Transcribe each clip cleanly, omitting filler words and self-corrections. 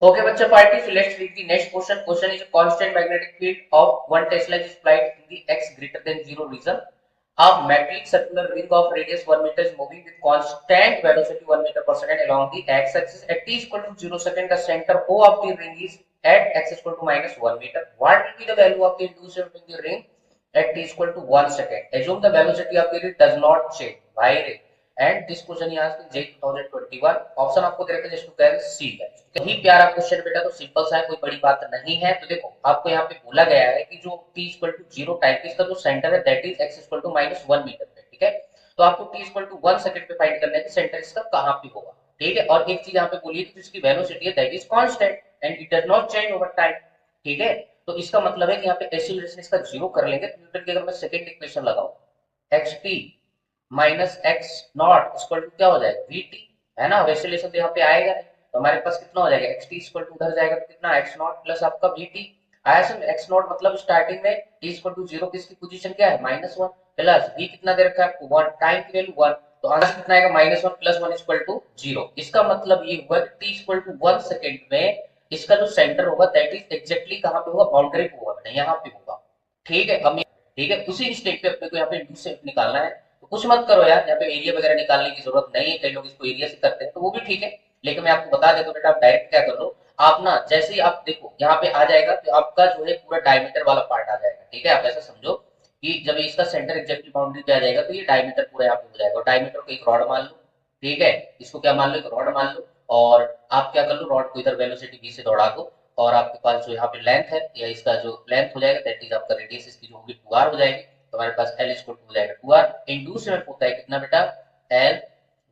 Okay, bachcha party. So let's read the next question. Question is a constant magnetic field of 1 Tesla is applied in the x greater than 0 region. A metallic circular ring of radius 1 meter is moving with constant velocity 1 meter per second along the x-axis at t equal to 0 second. The center O of the ring is at x equal to minus 1 meter. What will be the value of the induced in the ring at t equal to 1 second? Assume the velocity of the ring does not change. Why? And this question he asked J 2021 option आपको दे रखा है जिसको कह रहे हैं सी है। यही प्यारा क्वेश्चन बेटा, तो सिंपल सा है, कोई बड़ी बात नहीं है। तो देखो आपको यहाँ पे बोला गया है कि जो t इक्वल टू 0 टाइम पे इसका जो सेंटर है that is x equal to minus 1 metre पे, ठीक है। तो आपको t इक्वल टू 1 सेकंड पे फाइंड करना है कि सेंटर इसका कहाँ पे होगा, ठीक है। और एक चीज यहाँ पे बोलिए कि इसकी वेलोसिटी है that is constant and it does not change over time, ठीक है। तो इसका मतलब है कि यहाँ पे एक्सीलरेशन इसका जीरो कर लेंगे तो न्यूटन की अगर मैं सेकंड इक्वेशन लगाऊं xt minus x not equal to क्या हो जाएगा vt, है ना। वैसे तो यहाँ पे आएगा नहीं, तो हमारे पास कितना हो जाएगा xt इक्वल टू उधर जाएगा तो कितना एक्स नॉट प्लस आपका vt। आया समझ, एक्स नॉट मतलब स्टार्टिंग में t इक्वल टू जीरो, किसकी पोजीशन क्या है माइनस वन, प्लस v कितना दे रखा है आपको वन, टाइम की वैल्यू वन, तो आंसर कितना आएगा minus one plus one equal to zero. इसका मतलब ये हुआ कि t equal to one second में इसका जो सेंटर होगा दैट इज एग्जैक्टली कहाँ पे होगा, बाउंड्री पे होगा, यहाँ पे होगा, ठीक है। अब ठीक है, उसी स्टेट पे अपने को यहाँ पे इंड्यूस से निकालना है। तो कुछ मत करो यार, यहाँ पे एरिया वगैरह निकालने की जरूरत नहीं है, कई लोग इसको एरिया से करते हैं तो वो भी ठीक है। लेकिन मैं आपको बता देता हूँ बेटा, आप डायरेक्ट क्या कर लो, आप ना जैसे ही आप देखो यहाँ पे आ जाएगा तो आपका जो है पूरा डायमीटर वाला पार्ट आ जाएगा, ठीक है। आप ऐसा समझो कि जब इसका सेंटर एग्जैक्टली बाउंड्री पे आ जाएगा तो ये डायमीटर पूरा यहाँ पे हो जाएगा। और डायमीटर को एक रॉड मान लो, ठीक है, इसको क्या मान लो, एक रॉड मान लो। और आप क्या कर लो, रॉड को इधर वेलोसिटी v से दौड़ा दो, और आपके पास जो यहाँ पे लेंथ है या इसका जो लेंथ हो जाएगा दैट इज आपका रेडियस इसकी जो होगी 2r हो जाएगी। तो हमारे पास एल इक्वल टू हो जाएगा 2r इंडूस में होता है कितना बेटा, एल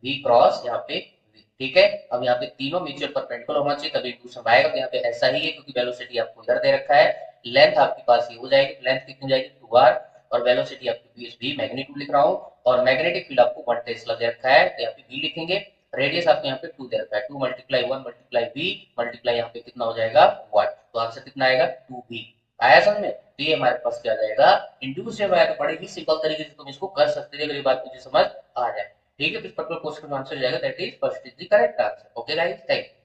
वी क्रॉस यहाँ पे v, ठीक है। अब यहाँ पे तीनों म्यूचुअल परपेंडिकुलर होना चाहिए तभी इंडूस में आएगा। तो यहाँ पे ऐसा ही है क्योंकि वेलोसिटी आपको इधर दे रखा है, लेंथ आपके पास ये हो जाएगी, लेंथ कितनी हो जाएगी 2r, और वेलोसिटी आपकी v मैग्नीट्यूड लिख रहा हूँ, और मैग्नेटिक फील्ड आपको 1 टेस्ला दे रखा है तो यहाँ पे v लिखेंगे। रेडियस आपको यहाँ पे 2 दे रखा है, 2 मल्टीप्लाई 1 मल्टीप्लाई v मल्टीप्लाई यहाँ पे कितना हो जाएगा 1, तो आंसर कितना आएगा 2v। आया समझ में, तो ये हमारे पास क्या आ जाएगा इंड्यूस जब आया, तो बड़े ही सिंपल तरीके से तुम इसको कर सकते हो अगर ये बात मुझे समझ आ जाए, ठीक है। तो इस पर्टिकुलर क्वेश्चन का आंसर हो जाएगा that is first is the correct answer. Okay guys, thank you.